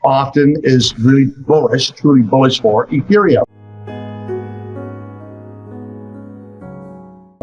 often is really bullish, truly bullish for Ethereum.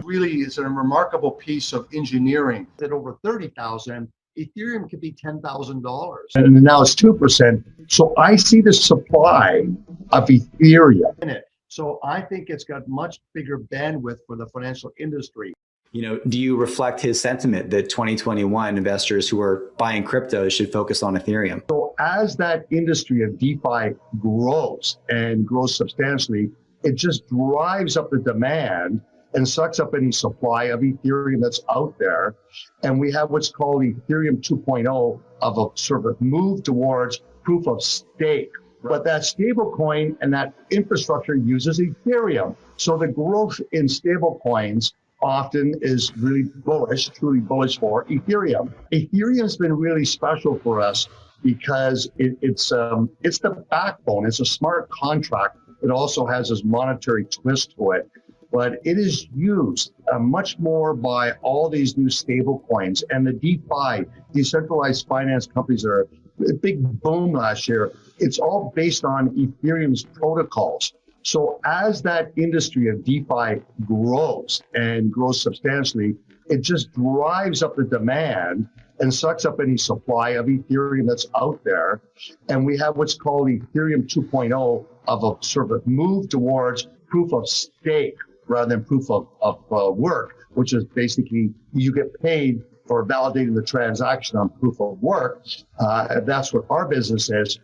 Really is a remarkable piece of engineering that over 30,000, Ethereum could be $10,000. And now it's 2%. So I see the supply of Ethereum in it. So I think it's got much bigger bandwidth for the financial industry. You know, do you reflect his sentiment that 2021 investors who are buying crypto should focus on Ethereum? So as that industry of DeFi grows and grows substantially, it just drives up the demand and sucks up any supply of Ethereum that's out there. And we have what's called Ethereum 2.0 of a sort of move towards proof of stake. But that stable coin and that infrastructure uses Ethereum. So the growth in stable coins often is really bullish, truly bullish for Ethereum. Ethereum's been really special for us because it's the backbone. It's a smart contract. It also has this monetary twist to it, but it is used much more by all these new stable coins and the DeFi, decentralized finance companies that are a big boom last year. It's all based on Ethereum's protocols. So as that industry of DeFi grows and grows substantially, it just drives up the demand and sucks up any supply of Ethereum that's out there. And we have what's called Ethereum 2.0 of a sort of move towards proof of stake rather than proof of work, which is basically you get paid for validating the transaction on proof of work. That's what our business is.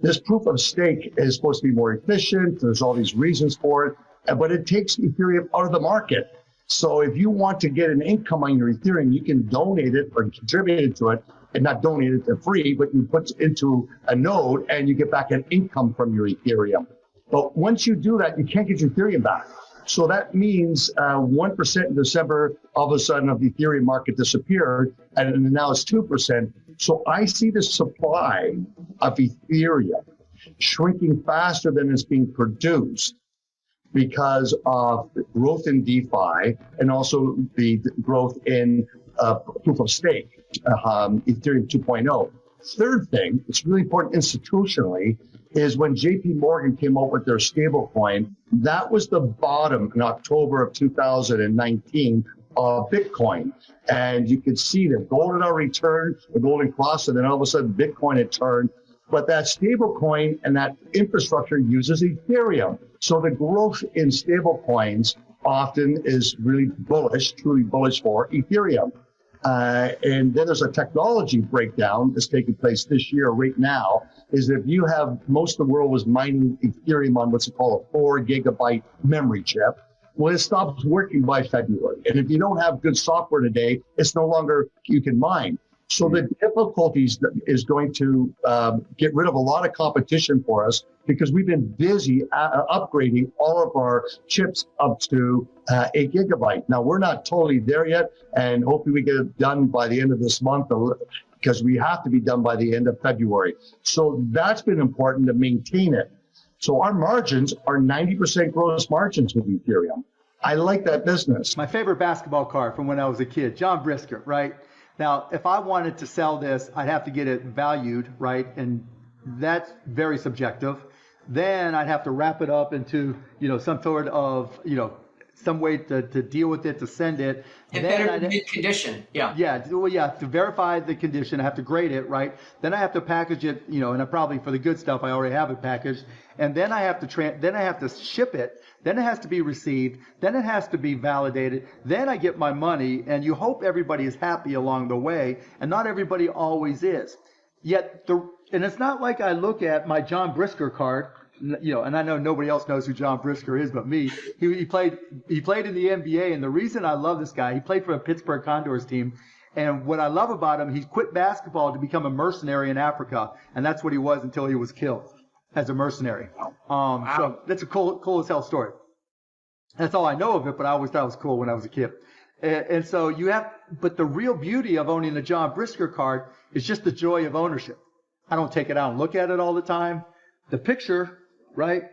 This proof of stake is supposed to be more efficient. There's all these reasons for it, but it takes Ethereum out of the market. So if you want to get an income on your Ethereum, you can donate it or contribute it to it, and not donate it for free, but you put it into a node and you get back an income from your Ethereum. But once you do that, you can't get your Ethereum back. So that means 1% in December, all of a sudden, of the Ethereum market disappeared, and now it's 2%. So I see the supply of Ethereum shrinking faster than it's being produced because of the growth in DeFi and also the growth in proof of stake, Ethereum 2.0. Third thing, it's really important institutionally, is when JP Morgan came out with their stablecoin, that was the bottom in October of 2019 of Bitcoin. And you could see that gold had already turned, the golden cross, and then all of a sudden Bitcoin had turned. But that stablecoin and that infrastructure uses Ethereum. So the growth in stablecoins often is really bullish, truly bullish for Ethereum. And then there's a technology breakdown that's taking place this year right now, is if you have, most of the world was mining Ethereum on what's called a 4 gigabyte memory chip. Well, it stops working by February. And if you don't have good software today, it's no longer, you can mine. So the difficulties is going to get rid of a lot of competition for us because we've been busy upgrading all of our chips up to 8 gigabyte. Now, we're not totally there yet, and hopefully we get it done by the end of this month because we have to be done by the end of February. So that's been important to maintain it. So our margins are 90% gross margins with Ethereum. I like that business. My favorite basketball card from when I was a kid, John Brisker, right? Now, if I wanted to sell this, I'd have to get it valued, right? And that's very subjective. Then I'd have to wrap it up into, some sort of, some way to deal with it, to send it. And better mid condition, yeah. Yeah, well, yeah, to verify the condition, I have to grade it, right? Then I have to package it, and I probably, for the good stuff, I already have it packaged. And then I have to ship it. Then it has to be received. Then it has to be validated. Then I get my money, and you hope everybody is happy along the way, and not everybody always is. Yet, and it's not like I look at my John Brisker card, and I know nobody else knows who John Brisker is but me. He played in the NBA, and the reason I love this guy, he played for a Pittsburgh Condors team, and what I love about him, he quit basketball to become a mercenary in Africa, and that's what he was until he was killed as a mercenary. Wow. So that's a cool as hell story. That's all I know of it, but I always thought it was cool when I was a kid. And so but the real beauty of owning a John Brisker card is just the joy of ownership. I don't take it out and look at it all the time. The picture, right?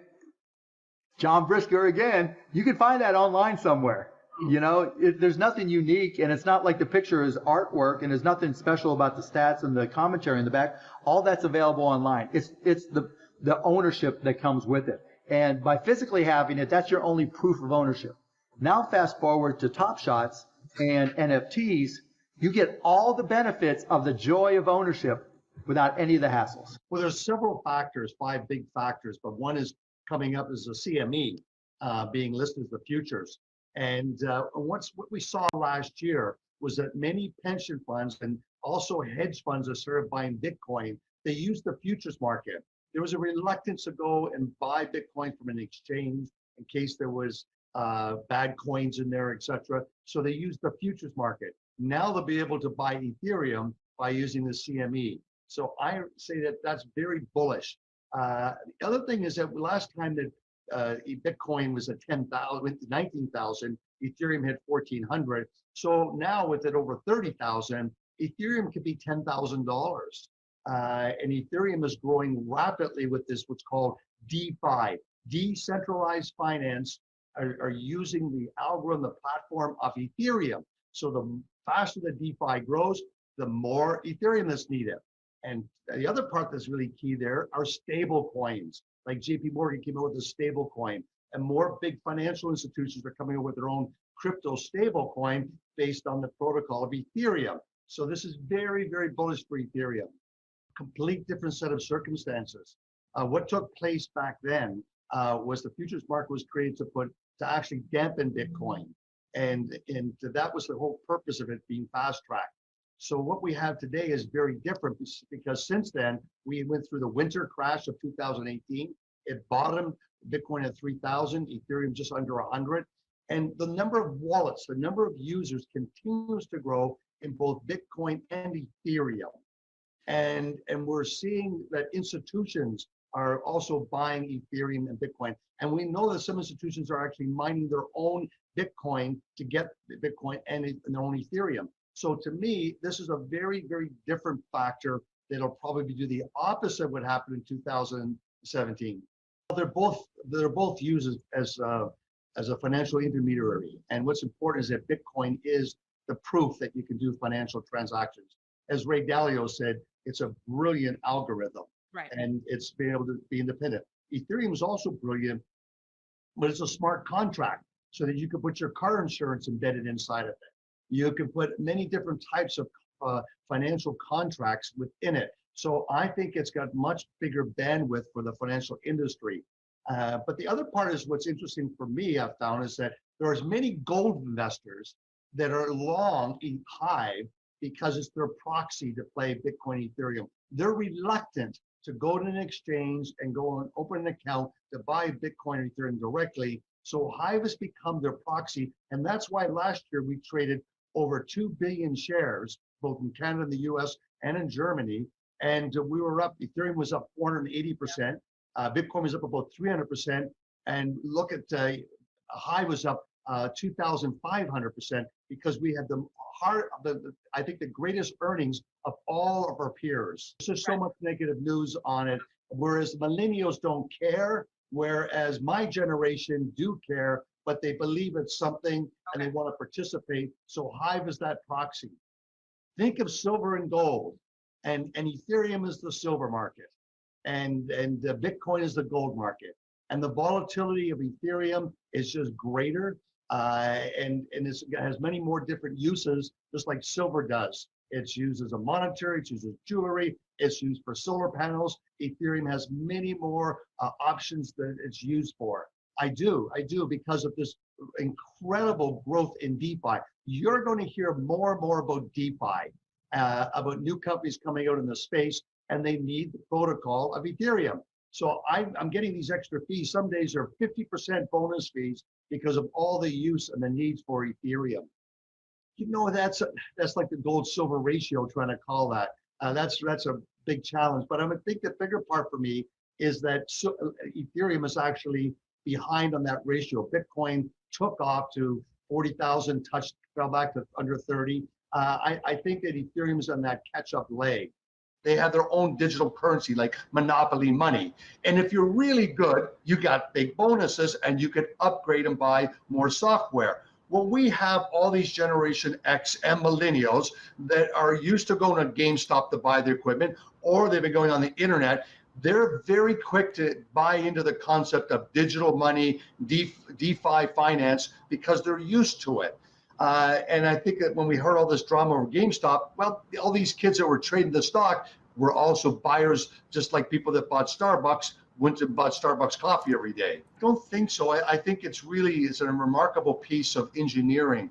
John Brisker again, you can find that online somewhere. You know, there's nothing unique, and it's not like the picture is artwork, and there's nothing special about the stats and the commentary in the back. All that's available online. It's the ownership that comes with it. And by physically having it, that's your only proof of ownership. Now fast forward to Top Shots and NFTs, you get all the benefits of the joy of ownership without any of the hassles. Well, there's several factors, 5 big factors, but one is coming up as a CME, being listed as the futures. And what we saw last year was that many pension funds and also hedge funds that started buying Bitcoin, they used the futures market. There was a reluctance to go and buy Bitcoin from an exchange in case there was bad coins in there, etc. So they used the futures market. Now they'll be able to buy Ethereum by using the CME. So I say that that's very bullish. The other thing is that last time that Bitcoin was at 10,000, 19,000, Ethereum hit 1,400. So now with it over 30,000, Ethereum could be $10,000. And Ethereum is growing rapidly with this, what's called DeFi, decentralized finance, are using the algorithm, the platform of Ethereum. So the faster the DeFi grows, the more Ethereum that's needed. And the other part that's really key there are stable coins. Like JP Morgan came out with a stable coin, and more big financial institutions are coming out with their own crypto stable coin based on the protocol of Ethereum. So this is very, very bullish for Ethereum. Complete different set of circumstances. What took place back then was the futures market was created to actually dampen Bitcoin. And that was the whole purpose of it being fast tracked. So what we have today is very different because since then we went through the winter crash of 2018. It bottomed Bitcoin at 3,000, Ethereum just under 100. And the number of wallets, the number of users continues to grow in both Bitcoin and Ethereum. And we're seeing that institutions are also buying Ethereum and Bitcoin. And we know that some institutions are actually mining their own Bitcoin to get Bitcoin and their own Ethereum. So to me, this is a very, very different factor that'll probably do the opposite of what happened in 2017. They're both used as a financial intermediary. And what's important is that Bitcoin is the proof that you can do financial transactions. As Ray Dalio said, it's a brilliant algorithm. Right. And it's being able to be independent. Ethereum is also brilliant, but it's a smart contract so that you can put your car insurance embedded inside of it. You can put many different types of financial contracts within it. So I think it's got much bigger bandwidth for the financial industry. But the other part is what's interesting for me, I've found, is that there's many gold investors that are long Hive because it's their proxy to play Bitcoin, Ethereum. They're reluctant to go to an exchange and go and open an account to buy Bitcoin or Ethereum directly. So Hive has become their proxy. And that's why last year we traded over 2 billion shares, both in Canada and the US and in Germany. And we were up, Ethereum was up 480%. Bitcoin was up about 300%. And look at Hive was up 2,500% because we had I think the greatest earnings of all of our peers. There's so much negative news on it, whereas millennials don't care, whereas my generation do care, but they believe it's something and they want to participate. So Hive is that proxy. Think of silver and gold, and Ethereum is the silver market, and Bitcoin is the gold market. And the volatility of Ethereum is just greater. And it has many more different uses, just like silver does. It's used as a monetary, it's used as jewelry, it's used for solar panels. Ethereum has many more options that it's used for. I do, because of this incredible growth in DeFi. You're going to hear more and more about DeFi, about new companies coming out in the space, and they need the protocol of Ethereum. So I'm getting these extra fees. Some days are 50% bonus fees because of all the use and the needs for Ethereum. You know, that's like the gold silver ratio, trying to call that. That's a big challenge. But I think the bigger part for me is that Ethereum is actually behind on that ratio. Bitcoin took off to 40,000, fell back to under 30. I think that Ethereum is on that catch-up leg. They have their own digital currency, like monopoly money. And if you're really good, you got big bonuses and you could upgrade and buy more software. Well, we have all these Generation X and millennials that are used to going to GameStop to buy their equipment, or they've been going on the internet. They're very quick to buy into the concept of digital money, DeFi finance, because they're used to it. And I think that when we heard all this drama over GameStop, well, all these kids that were trading the stock were also buyers, just like people that bought Starbucks went and bought Starbucks coffee every day. Don't think so. I think it's a remarkable piece of engineering,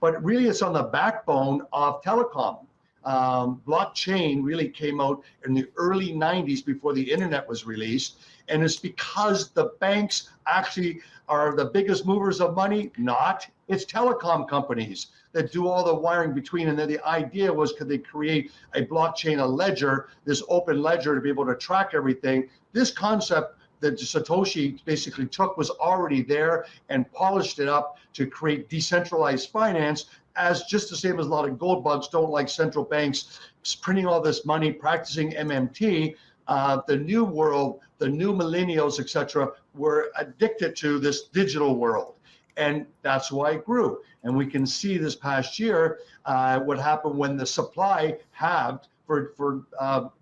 but really it's on the backbone of telecom. Blockchain really came out in the early 90s before the internet was released. And it's because the banks actually are the biggest movers of money. Not, it's telecom companies that do all the wiring between. And then the idea was, could they create a blockchain, a ledger, this open ledger to be able to track everything? This concept that Satoshi basically took was already there and polished it up to create decentralized finance, as just the same as a lot of gold bugs don't like central banks printing all this money, practicing MMT. The new world, the new millennials, etc., were addicted to this digital world. And that's why it grew. And we can see this past year what happened when the supply halved for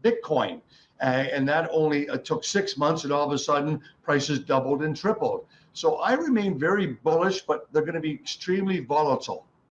Bitcoin. And that only took 6 months, and all of a sudden prices doubled and tripled. So I remain very bullish, but they're going to be extremely volatile.